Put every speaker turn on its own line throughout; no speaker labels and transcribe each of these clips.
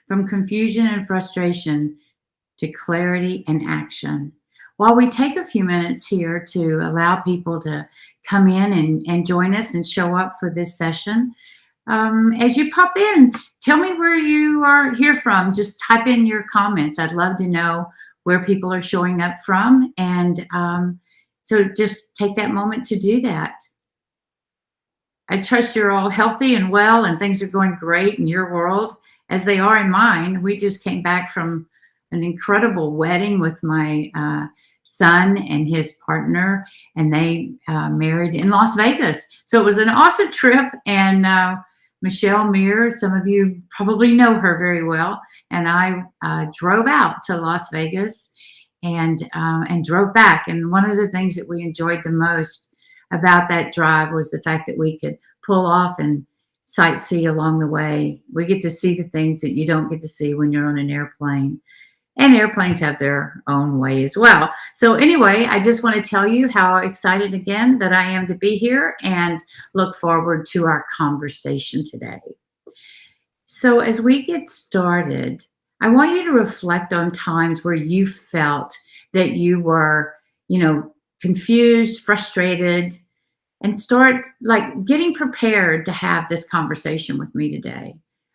from confusion and frustration to clarity and action. While we take a few minutes here to allow people to come in and join us and show up for this session, as you pop in, tell me where you are here from. Just type in your comments. I'd love to know where people are showing up from. And so just take that moment to do that. I trust you're all healthy and well and things are going great in your world as they are in mine. We just came back from an incredible wedding with my son and his partner, and they married in Las Vegas. So it was an awesome trip. And Michelle Meir, some of you probably know her very well, and I drove out to Las Vegas and drove back. And one of the things that we enjoyed the most about that drive was the fact that we could pull off and sightsee along the way. We get to see the things that you don't get to see when you're on an airplane. And airplanes have their own way as well. So anyway, I just want to tell you how excited again that I am to be here and look forward to our conversation today. So as we get started, I want you to reflect on times where you felt that you were, confused, frustrated, and start getting prepared to have this conversation with me today.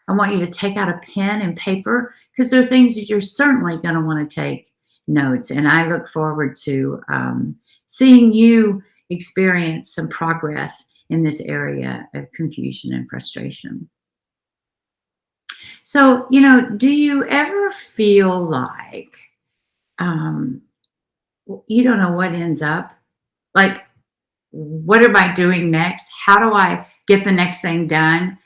I want you to take out a pen and paper because there are things that you're certainly going to want to take notes. And I look forward to seeing you experience some progress in this area of confusion and frustration. So, do you ever feel like you don't know what ends up? Like, what am I doing next? How do I get the next thing done?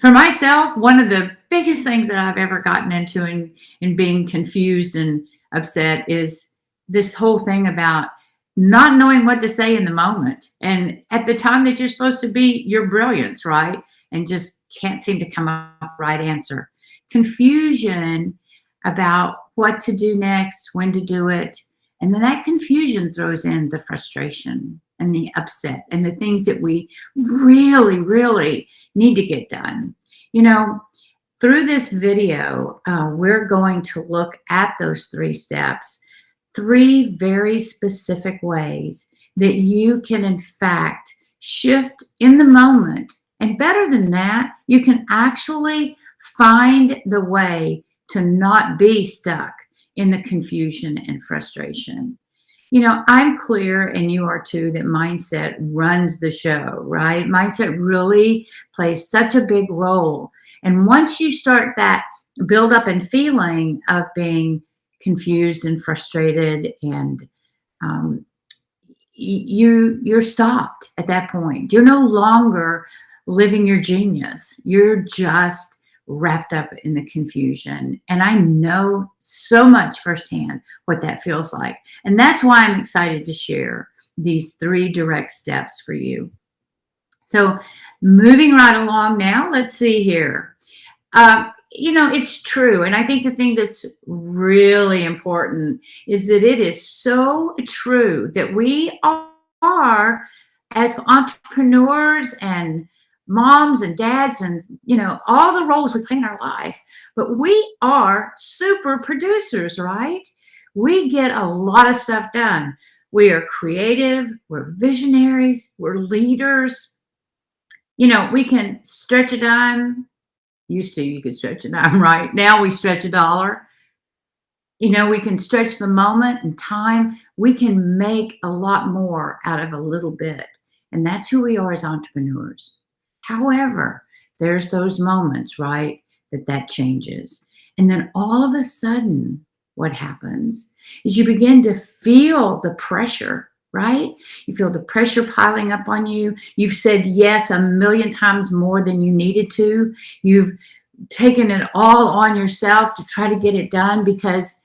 For myself, one of the biggest things that I've ever gotten into in being confused and upset is this whole thing about not knowing what to say in the moment. And at the time that you're supposed to be your brilliance, right? And just can't seem to come up with the right answer. Confusion about what to do next, when to do it. And then that confusion throws in the frustration and the upset and the things that we really, really need to get done. Through this video, we're going to look at those 3 steps, 3 very specific ways that you can, in fact, shift in the moment. And better than that, you can actually find the way to not be stuck in the confusion and frustration. I'm clear, and you are too, that mindset runs the show, right? Mindset really plays such a big role. And once you start that build up and feeling of being confused and frustrated, and you're stopped at that point. You're no longer living your genius. You're just wrapped up in the confusion. And I know so much firsthand what that feels like. And that's why I'm excited to share these 3 direct steps for you. So moving right along now, let's see here. It's true. And I think the thing that's really important is that it is so true that we are, as entrepreneurs and moms and dads and, all the roles we play in our life, but we are super producers, right? We get a lot of stuff done. We are creative, we're visionaries, we're leaders. We can stretch a dime. Used to, you could stretch a dime, right? Now we stretch a dollar. We can stretch the moment and time. We can make a lot more out of a little bit. And that's who we are as entrepreneurs. However, there's those moments, right, that changes. And then all of a sudden, what happens is you begin to feel the pressure, right? You feel the pressure piling up on you. You've said yes 1,000,000 times more than you needed to. You've taken it all on yourself to try to get it done because,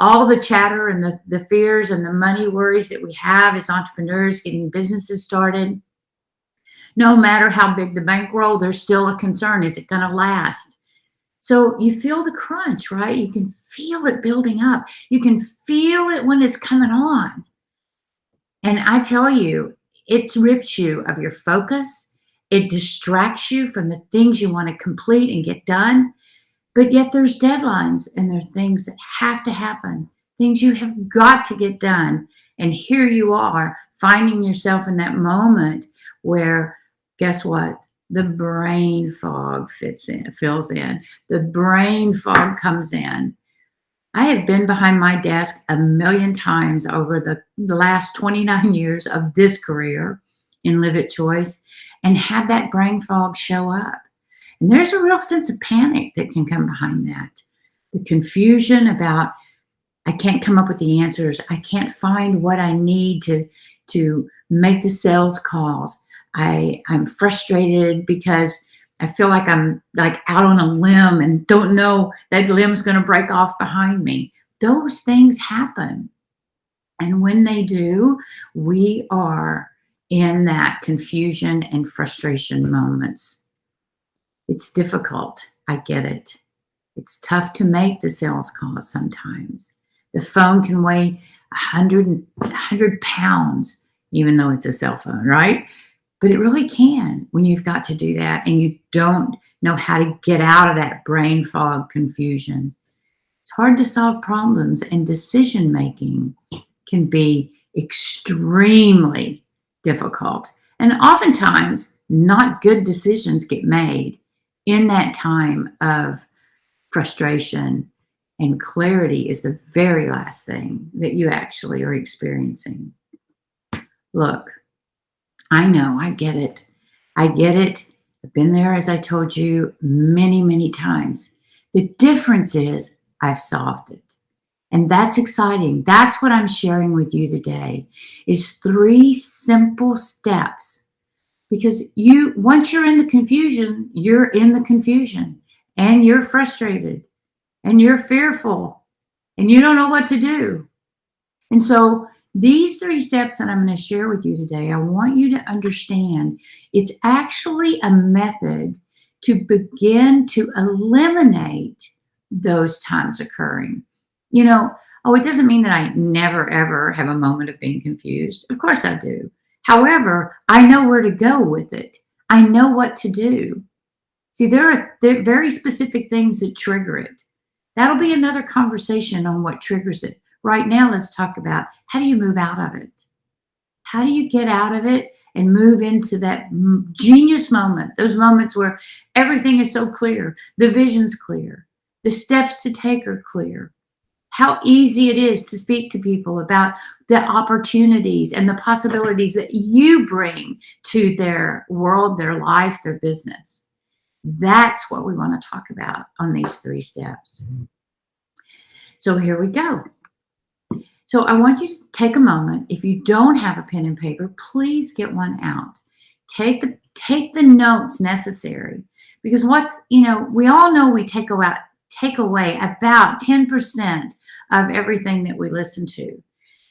all the chatter and the fears and the money worries that we have as entrepreneurs getting businesses started. No matter how big the bankroll, there's still a concern. Is it going to last? So you feel the crunch, right? You can feel it building up. You can feel it when it's coming on. And I tell you, it rips you of your focus. It distracts you from the things you want to complete and get done. But yet there's deadlines and there are things that have to happen, things you have got to get done. And here you are finding yourself in that moment where, guess what? The brain fog fills in. The brain fog comes in. I have been behind my desk a million times over the last 29 years of this career in Live It Choice and had that brain fog show up. And there's a real sense of panic that can come behind that. The confusion about, I can't come up with the answers. I can't find what I need to make the sales calls. I'm frustrated because I feel like I'm like out on a limb and don't know that limb's going to break off behind me. Those things happen. And when they do, we are in that confusion and frustration moments. It's difficult. I get it. It's tough to make the sales calls sometimes. The phone can weigh 100 pounds, even though it's a cell phone, right? But it really can when you've got to do that and you don't know how to get out of that brain fog confusion. It's hard to solve problems, and decision making can be extremely difficult. And oftentimes, not good decisions get made in that time of frustration, and clarity is the very last thing that you actually are experiencing. Look, I know, I get it. I get it. I've been there, as I told you, many, many times. The difference is I've solved it. And that's exciting. That's what I'm sharing with you today, is 3 simple steps. Because once you're in the confusion, you're in the confusion and you're frustrated and you're fearful and you don't know what to do. And so these 3 steps that I'm going to share with you today, I want you to understand it's actually a method to begin to eliminate those times occurring. It doesn't mean that I never, ever have a moment of being confused. Of course I do. However, I know where to go with it. I know what to do. See, there are very specific things that trigger it. That'll be another conversation on what triggers it. Right now, let's talk about, how do you move out of it? How do you get out of it and move into that genius moment, those moments where everything is so clear, the vision's clear, the steps to take are clear, how easy it is to speak to people about the opportunities and the possibilities that you bring to their world, their life, their business. That's what we want to talk about on these 3 steps. So here we go. So I want you to take a moment. If you don't have a pen and paper, please get one out. Take the notes necessary, because we all know we take away about 10% of everything that we listen to.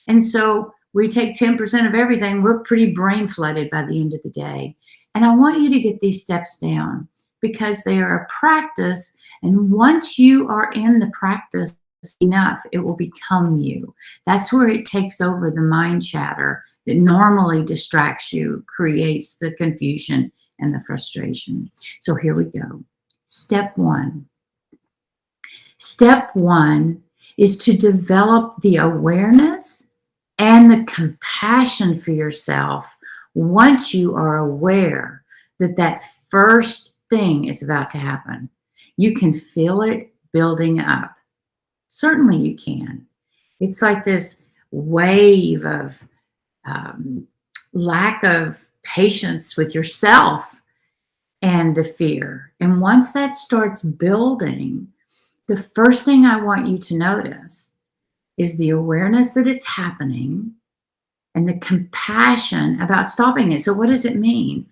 And so we take 10% of everything. We're pretty brain flooded by the end of the day. And I want you to get these steps down because they are a practice. And once you are in the practice enough, it will become you. That's where it takes over the mind chatter that normally distracts you, creates the confusion and the frustration. So here we go. Step 1. Step 1 is to develop the awareness and the compassion for yourself once you are aware that first thing is about to happen. You can feel it building up. Certainly you can. It's like this wave of lack of patience with yourself and the fear. And once that starts building, the first thing I want you to notice is the awareness that it's happening and the compassion about stopping it. So what does it mean?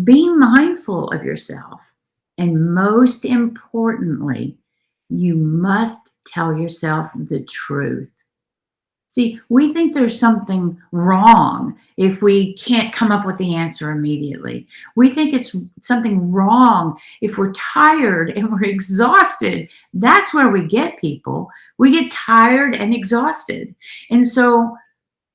Being mindful of yourself. And most importantly, you must tell yourself the truth. See, we think there's something wrong if we can't come up with the answer immediately. We think it's something wrong if we're tired and we're exhausted. That's where we get people. We get tired and exhausted. And so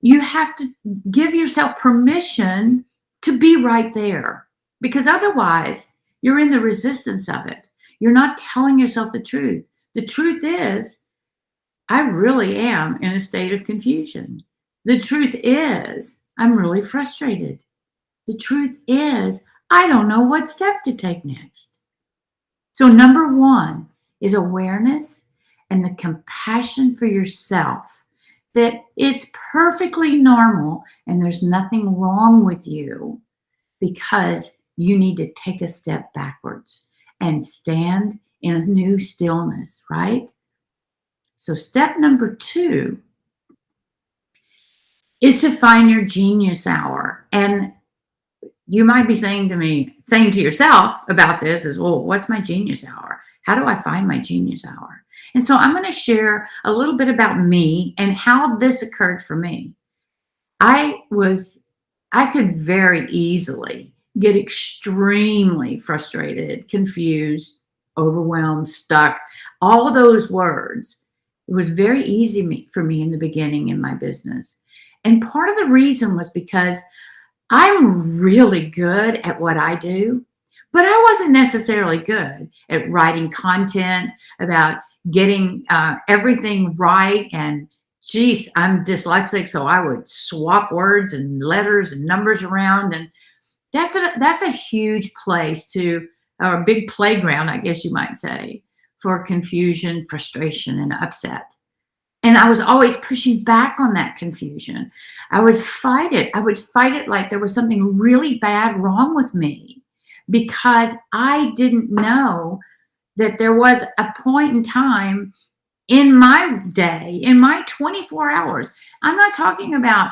you have to give yourself permission to be right there, because otherwise you're in the resistance of it. You're not telling yourself the truth. The truth is, I really am in a state of confusion. The truth is, I'm really frustrated. The truth is, I don't know what step to take next. So, number one is awareness and the compassion for yourself that it's perfectly normal and there's nothing wrong with you because you need to take a step backwards and stand in a new stillness, right? So, step number two is to find your genius hour. And you might be saying to yourself about this is, well, what's my genius hour? How do I find my genius hour? And so I'm going to share a little bit about me and how this occurred for me. I could very easily get extremely frustrated, confused, overwhelmed, stuck, all of those words. It was very easy for me in the beginning in my business. And part of the reason was because I'm really good at what I do, but I wasn't necessarily good at writing content about getting everything right. And geez, I'm dyslexic, so I would swap words and letters and numbers around. And that's a huge place or a big playground, I guess you might say, for confusion, frustration, and upset. And I was always pushing back on that confusion. I would fight it. I would fight it like there was something really bad wrong with me because I didn't know that there was a point in time in my day, in my 24 hours. I'm not talking about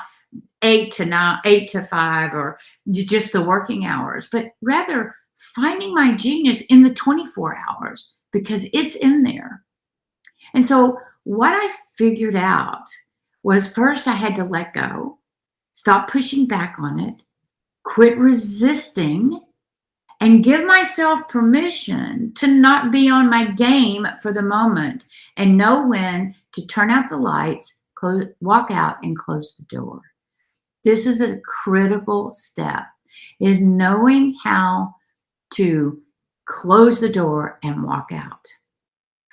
8 to 9, 8 to 5, or just the working hours, but rather finding my genius in the 24 hours because it's in there. And so what I figured out was first I had to let go, stop pushing back on it, quit resisting, and give myself permission to not be on my game for the moment and know when to turn out the lights, walk out, and close the door. This is a critical step, is knowing how to close the door and walk out.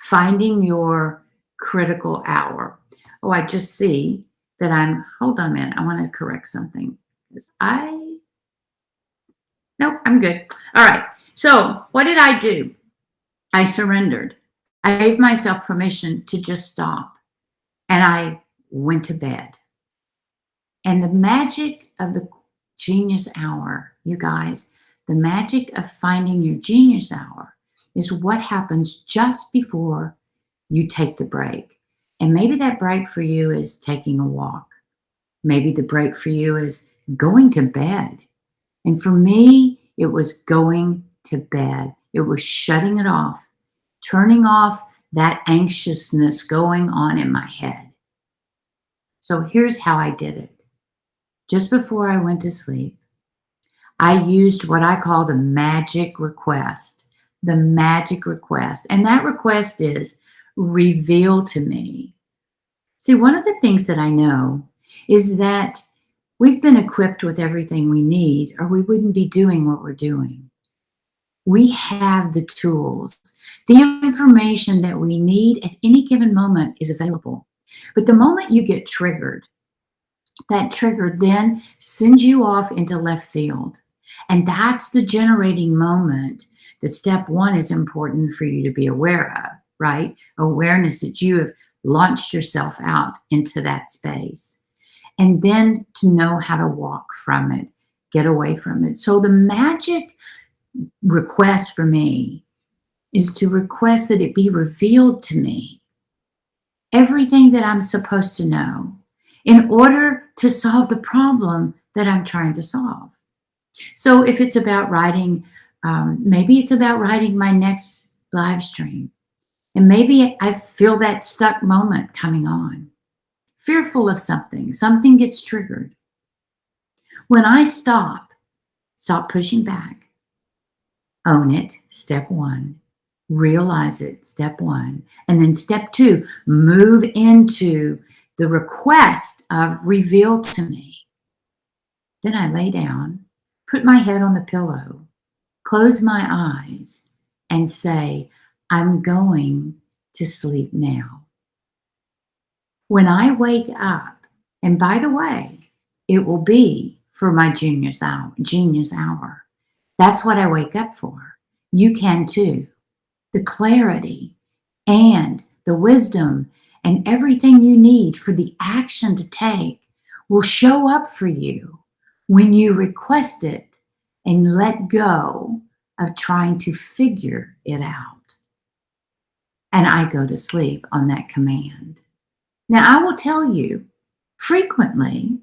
Finding your critical hour. Oh, I just see that hold on a minute. I want to correct something. Nope, I'm good. All right. So what did I do? I surrendered. I gave myself permission to just stop. And I went to bed. And the magic of the genius hour, you guys, the magic of finding your genius hour is what happens just before you take the break. And maybe that break for you is taking a walk. Maybe the break for you is going to bed. And for me, it was going to bed. It was shutting it off, turning off that anxiousness going on in my head. So here's how I did it. Just before I went to sleep, I used what I call the magic request. The magic request. And that request is, reveal to me. See, one of the things that I know is that we've been equipped with everything we need, or we wouldn't be doing what we're doing. We have the tools. The information that we need at any given moment is available. But the moment you get triggered, that trigger then sends you off into left field. And that's the generating moment. The step one is important for you to be aware of, right? Awareness that you have launched yourself out into that space. And then to know how to walk from it, get away from it. So the magic request for me is to request that it be revealed to me. Everything that I'm supposed to know in order to solve the problem that I'm trying to solve. So if it's about writing, maybe it's about writing my next live stream. And maybe I feel that stuck moment coming on. Fearful of something gets triggered. When I stop pushing back, own it, step one, realize it, step one, and then step two, move into the request of reveal to me. Then I lay down, put my head on the pillow, close my eyes, and say, I'm going to sleep now. When I wake up, and by the way, it will be for my genius hour, genius hour. That's what I wake up for. You can too. The clarity and the wisdom and everything you need for the action to take will show up for you when you request it and let go of trying to figure it out. And I go to sleep on that command. Now, I will tell you frequently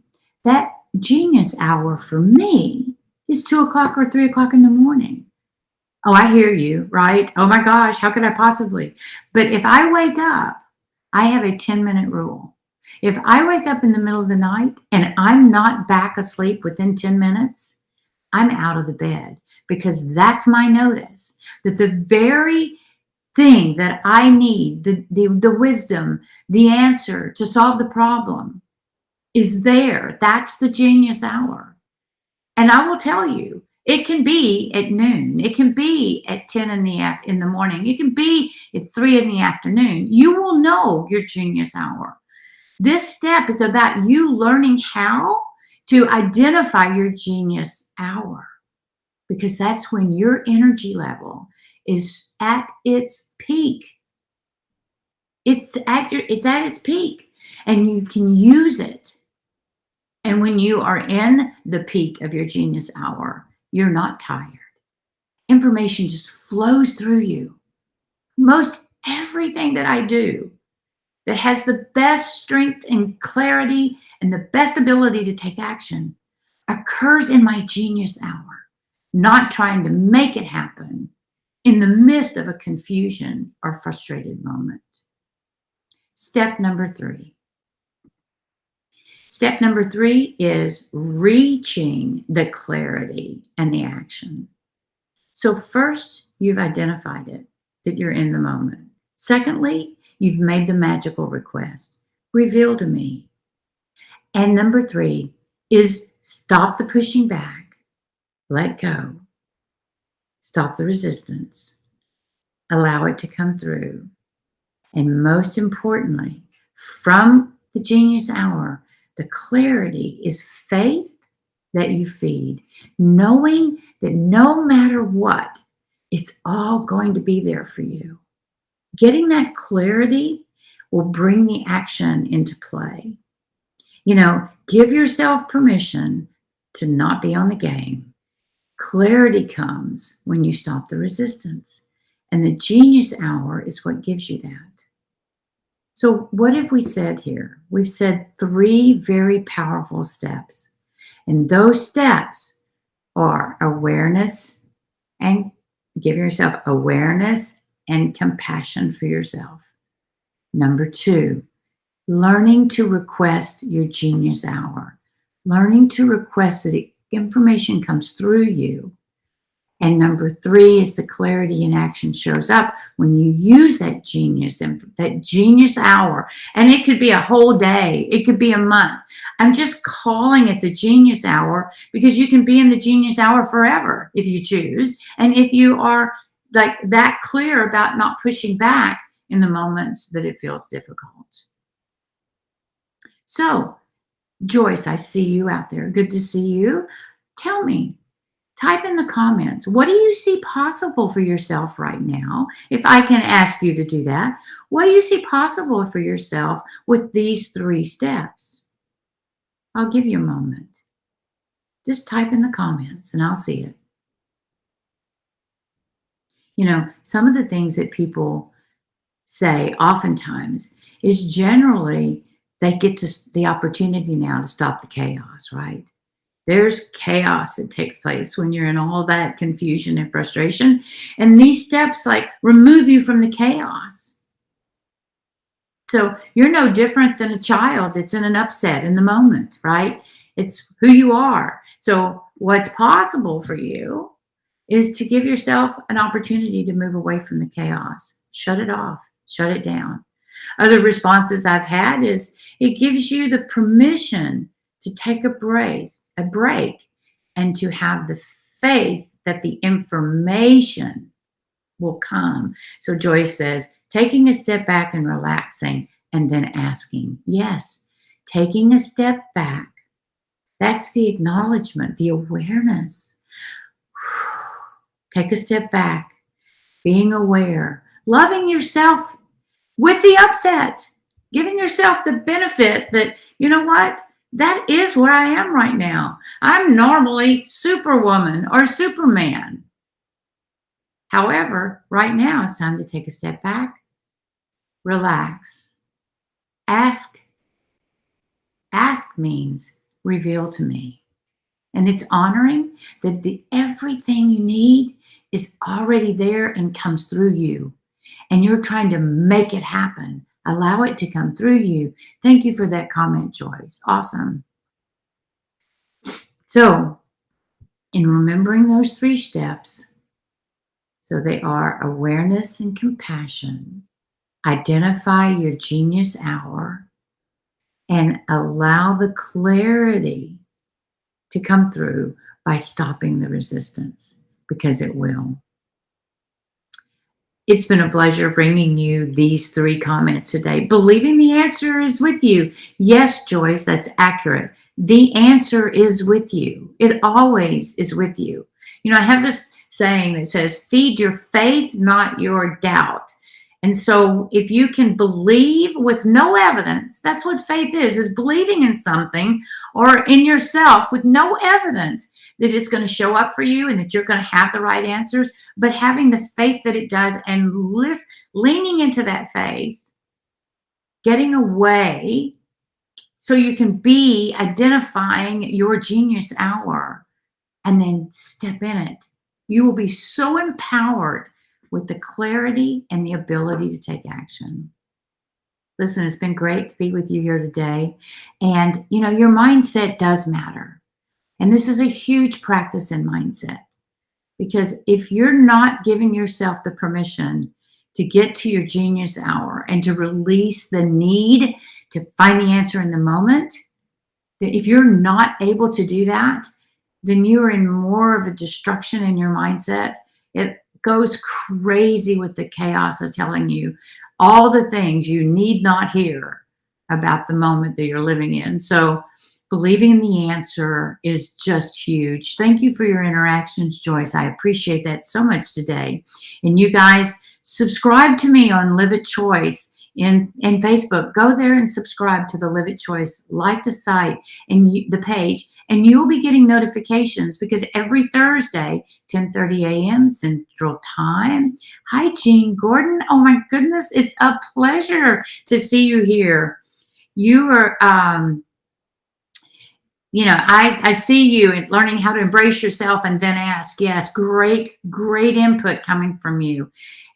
that genius hour for me is 2 o'clock or 3 o'clock in the morning. Oh, I hear you, right? Oh my gosh, how could I possibly? But if I wake up, I have a 10-minute rule. If I wake up in the middle of the night and I'm not back asleep within 10 minutes, I'm out of the bed, because that's my notice that the very thing that I need, the wisdom, the answer to solve the problem is there. That's the genius hour. And I will tell you, it can be at noon. It can be at 10 in the morning. It can be at 3 in the afternoon. You will know your genius hour. This step is about you learning how to identify your genius hour, because that's when your energy level is at its peak. It's at its peak, and you can use it. And when you are in the peak of your genius hour, you're not tired. Information just flows through you. Most everything that I do that has the best strength and clarity and the best ability to take action occurs in my genius hour, not trying to make it happen in the midst of a confusion or frustrated moment. Step number 3. Step number 3 is reaching the clarity and the action. So first, you've identified it, that you're in the moment. Secondly, you've made the magical request, reveal to me. And number 3 is stop the pushing back, let go, stop the resistance, allow it to come through. And most importantly, from the genius hour, the clarity is faith that you feed, knowing that no matter what, it's all going to be there for you. Getting that clarity will bring the action into play. Give yourself permission to not be on the game. Clarity comes when you stop the resistance, and the genius hour is what gives you that. So what have we said here? We've said 3 very powerful steps. And those steps are awareness, and give yourself awareness and compassion for yourself. Number 2, learning to request your genius hour. Learning to request that the information comes through you. And number 3 is the clarity in action shows up when you use that genius hour. And it could be a whole day. It could be a month. I'm just calling it the genius hour because you can be in the genius hour forever if you choose. And if you are like that clear about not pushing back in the moments that it feels difficult. So, Joyce, I see you out there. Good to see you. Tell me. Type in the comments, what do you see possible for yourself right now? If I can ask you to do that, what do you see possible for yourself with these 3 steps? I'll give you a moment. Just type in the comments and I'll see it. Some of the things that people say oftentimes is generally they get to the opportunity now to stop the chaos, right? There's chaos that takes place when you're in all that confusion and frustration. And these steps remove you from the chaos. So you're no different than a child that's in an upset in the moment, right? It's who you are. So what's possible for you is to give yourself an opportunity to move away from the chaos. Shut it off. Shut it down. Other responses I've had is it gives you the permission to take a break, and to have the faith that the information will come. So Joyce says, taking a step back and relaxing and then asking. Yes, taking a step back. That's the acknowledgement, the awareness. Take a step back, being aware, loving yourself with the upset, giving yourself the benefit that, you know what? That is where I am right now. I'm normally Superwoman or Superman. However, right now it's time to take a step back, relax, ask. Ask means reveal to me. And it's honoring that everything you need is already there and comes through you. And you're trying to make it happen. Allow it to come through you. Thank you for that comment, Joyce. Awesome. So, in remembering those 3 steps, so they are awareness and compassion, identify your genius hour, and allow the clarity to come through by stopping the resistance, because it will. It's been a pleasure bringing you these 3 comments today. Believing the answer is with you. Yes, Joyce, that's accurate. The answer is with you. It always is with you. You know, I have this saying that says, feed your faith, not your doubt. And so if you can believe with no evidence, that's what faith is believing in something or in yourself with no evidence that it's going to show up for you and that you're going to have the right answers, but having the faith that it does and leaning into that faith, getting away so you can be identifying your genius hour and then step in it. You will be so empowered with the clarity and the ability to take action. Listen, it's been great to be with you here today. And, you know, your mindset does matter. And this is a huge practice in mindset, because if you're not giving yourself the permission to get to your genius hour and to release the need to find the answer in the moment, if you're not able to do that, then you are in more of a destruction in your mindset. It goes crazy with the chaos of telling you all the things you need not hear about the moment that you're living in. So believing in the answer is just huge. Thank you for your interactions, Joyce. I appreciate that so much today. And you guys, subscribe to me on Live It Choice in Facebook. Go there and subscribe to the Live It Choice. Like the site and the page, and you will be getting notifications, because every Thursday, 10:30 a.m. Central Time. Hi, Jean Gordon. Oh my goodness, it's a pleasure to see you here. You are you know, I see you in learning how to embrace yourself and then ask. Yes, great input coming from you.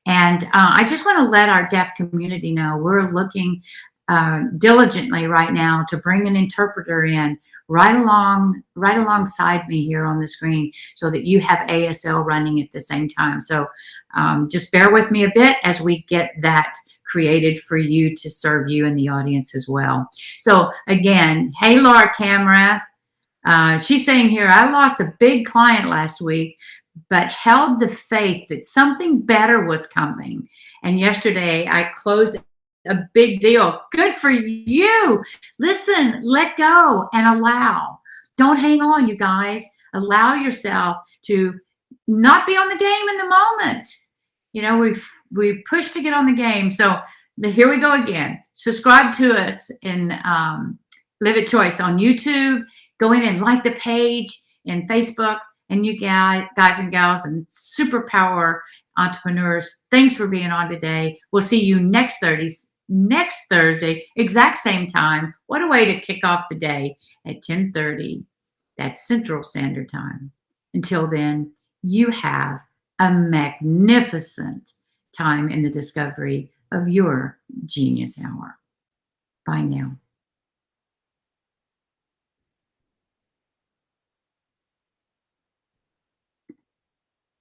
And I just want to let our deaf community know we're looking diligently right now to bring an interpreter in right alongside me here on the screen, so that you have ASL running at the same time. So just bear with me a bit as we get that created for you to serve you in the audience as well. So again, hey, Laura Camrath, she's saying here, I lost a big client last week, but held the faith that something better was coming. And yesterday I closed a big deal. Good for you. Listen, let go and allow. Don't hang on, you guys. Allow yourself to not be on the game in the moment. You know, we push to get on the game. So here we go again. Subscribe to us in Live It Choice on YouTube. Go in and like the page in Facebook. And you guys and gals and superpower entrepreneurs, thanks for being on today. We'll see you next Thursday, exact same time. What a way to kick off the day at 10:30. That's Central Standard Time. Until then, you have a magnificent time in the discovery of your genius hour. Bye now.